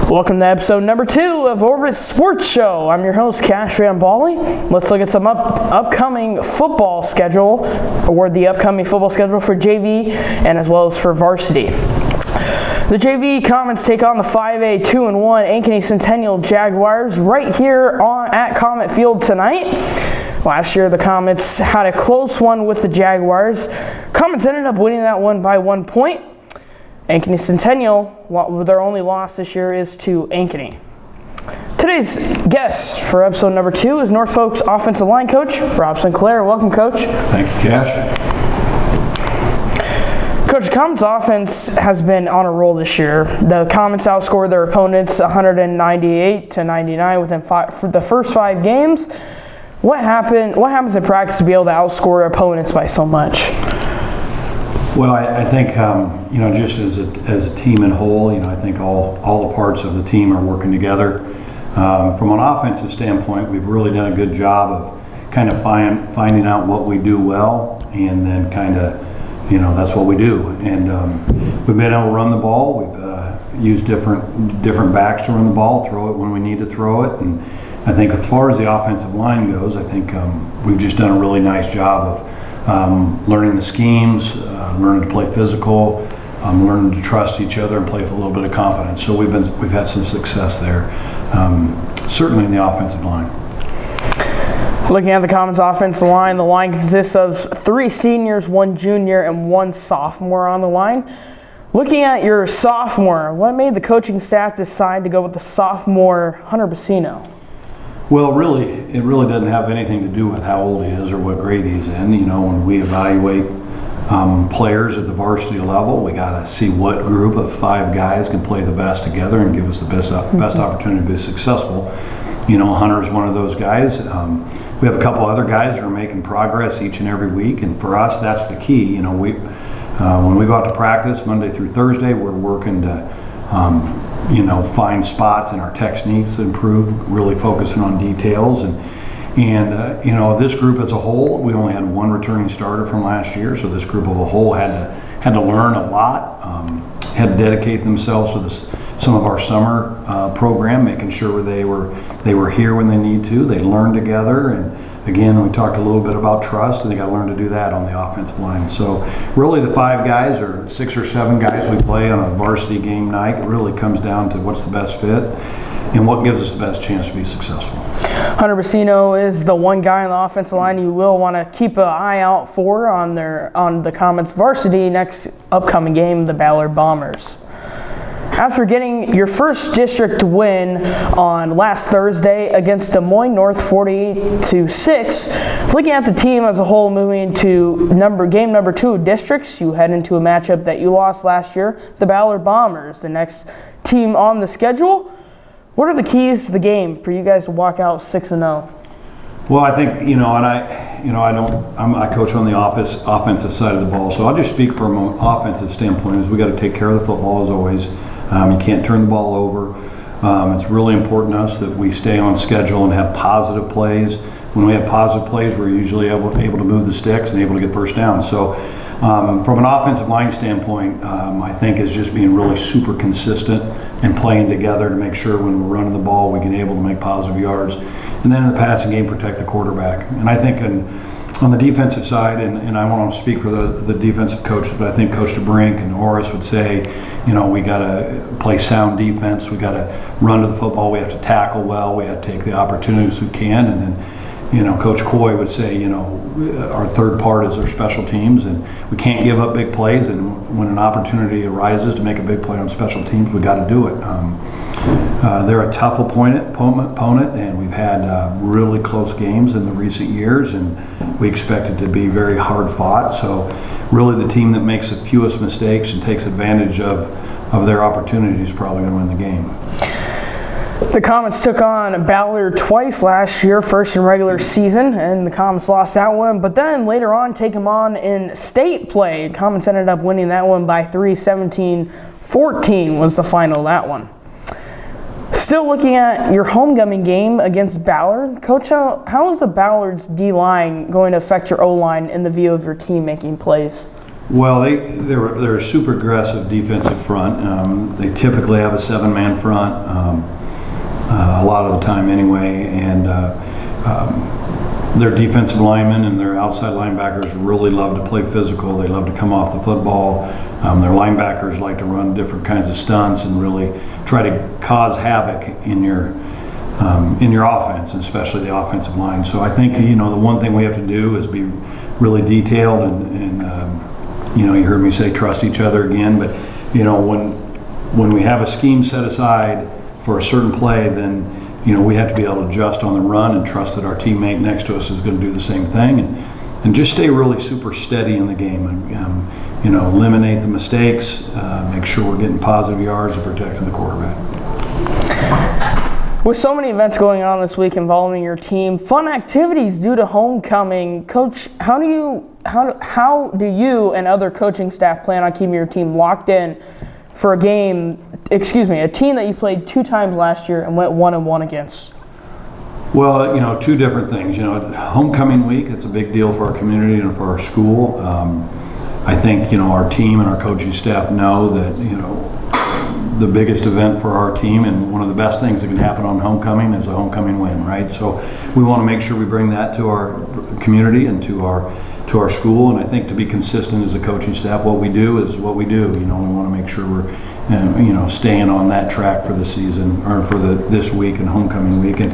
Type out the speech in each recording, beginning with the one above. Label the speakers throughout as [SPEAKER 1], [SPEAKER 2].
[SPEAKER 1] Welcome to episode number 2 of Orbit Sports Show. I'm your host, Cash Van Bali. Let's look at some upcoming football schedule, or the upcoming football schedule for JV and as well as for varsity. The JV Comets take on the 5A 2-1 Ankeny Centennial Jaguars right here at Comet Field tonight. Last year, the Comets had a close one with the Jaguars. Comets ended up winning that one by 1 point. Ankeny Centennial, their only loss this year is to Ankeny. Today's guest for episode number 2 is Norfolk's offensive line coach, Rob Sinclair. Welcome, Coach.
[SPEAKER 2] Thank you, Cash.
[SPEAKER 1] Coach, Comets offense has been on a roll this year. The Comets outscored their opponents 198-99 within for the first 5 games. What happens in practice to be able to outscore opponents by so much?
[SPEAKER 2] Well, I think, just as a team in whole, I think all the parts of the team are working together. From an offensive standpoint, we've really done a good job of kind of finding out what we do well, and then kind of, that's what we do. And we've been able to run the ball. We've used different backs to run the ball, throw it when we need to throw it. And I think as far as the offensive line goes, I think we've just done a really nice job of learning the schemes, learning to play physical, learning to trust each other and play with a little bit of confidence. So we've had some success there, certainly in the offensive line.
[SPEAKER 1] Looking at the Comets offensive line, the line consists of 3 seniors, 1 junior, and 1 sophomore on the line. Looking at your sophomore, what made the coaching staff decide to go with the sophomore Hunter Bassino?
[SPEAKER 2] Well, it really doesn't have anything to do with how old he is or what grade he's in. When we evaluate players at the varsity level, we got to see what group of 5 guys can play the best together and give us the best opportunity to be successul. Hunter's one of those guys. We have a couple other guys that are making progress each and every week, and for us, that's the key. When we go out to practice Monday through Thursday, we're working to find spots in our techniques to improve, really focusing on details. And this group as a whole, we only had 1 returning starter from last year, so this group of a whole had to learn a lot, had to dedicate themselves to some of our summer program, making sure they were here when they need to. They learned together, and again, we talked a little bit about trust, and they got to learn to do that on the offensive line. So really the 5 guys or 6 or 7 guys we play on a varsity game night, it really comes down to what's the best fit and what gives us the best chance to be successful.
[SPEAKER 1] Hunter Bassino is the one guy on the offensive line you will want to keep an eye out for on the Comets varsity next upcoming game, the Ballard Bombers. After getting your first district win on last Thursday against Des Moines North 48-6, looking at the team as a whole moving to game number 2 of districts, you head into a matchup that you lost last year, the Ballard Bombers, the next team on the schedule. What are the keys to the game for you guys to walk out 6-0?
[SPEAKER 2] Well, I think I coach on the offensive side of the ball, so I'll just speak from an offensive standpoint. Is we got to take care of the football as always. You can't turn the ball over. It's really important to us that we stay on schedule and have positive plays. When we have positive plays, we're usually able to move the sticks and able to get first down. So from an offensive line standpoint, I think is just being really super consistent and playing together to make sure when we're running the ball, we can able to make positive yards. And then in the passing game, protect the quarterback. And I think on the defensive side, and I want to speak for the defensive coaches, but I think Coach DeBrink and Horace would say, we got to play sound defense. We got to run to the football. We have to tackle well. We have to take the opportunities we can. And then, Coach Coy would say, our third part is our special teams, and we can't give up big plays. And when an opportunity arises to make a big play on special teams, we got to do it. They're a tough opponent, and we've had really close games in the recent years, and we expect it to be very hard fought. So really the team that makes the fewest mistakes and takes advantage of their opportunities is probably going to win the game.
[SPEAKER 1] The Comets took on Ballard twice last year, first in regular season, and the Comets lost that one. But then later on, take them on in state play. Comets ended up winning that one by 3, 17-14 was the final of that one. Still looking at your homecoming game against Ballard, Coach, how is the Ballard's D-line going to affect your O-line in the view of your team making plays?
[SPEAKER 2] Well, they're a super aggressive defensive front. They typically have a 7-man front, a lot of the time anyway, and their defensive linemen and their outside linebackers really love to play physical. They love to come off the football. Their linebackers like to run different kinds of stunts and really try to cause havoc in your offense, especially the offensive line. So I think, the one thing we have to do is be really detailed and you heard me say trust each other again, but when we have a scheme set aside for a certain play, then we have to be able to adjust on the run and trust that our teammate next to us is going to do the same thing, and just stay really super steady in the game, and eliminate the mistakes, make sure we're getting positive yards and protecting the quarterback.
[SPEAKER 1] With so many events going on this week involving your team, fun activities due to homecoming, Coach, how do you and other coaching staff plan on keeping your team locked in for a team that you played 2 times last year and went 1-1 against?
[SPEAKER 2] Well, 2 different things. Homecoming week, it's a big deal for our community and for our school. I think, our team and our coaching staff know that, the biggest event for our team and one of the best things that can happen on homecoming is a homecoming win, right? So we want to make sure we bring that to our community and to our school, and I think to be consistent as a coaching staff, what we do is what we do. We want to make sure we're staying on that track for the season, or for this week and homecoming week, and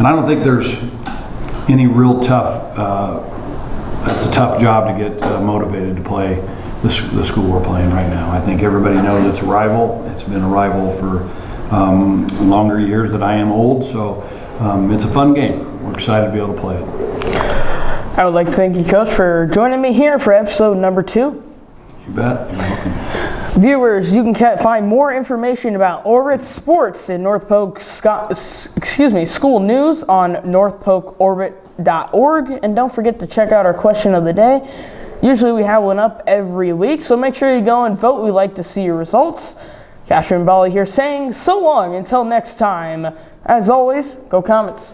[SPEAKER 2] I don't think there's any real tough. It's a tough job to get motivated to play the school we're playing right now. I think everybody knows it's a rival. It's been a rival for longer years than I am old, so it's a fun game. We're excited to be able to play it.
[SPEAKER 1] I would like to thank you, Coach, for joining me here for episode number 2.
[SPEAKER 2] You bet. You're welcome.
[SPEAKER 1] Viewers, you can find more information about Orbit Sports in North Polk school news on northpokeorbit.org, and don't forget to check out our question of the day. Usually we have one up every week, so make sure you go and vote. We'd like to see your results. Cashman Bali here saying so long until next time. As always, go Comets.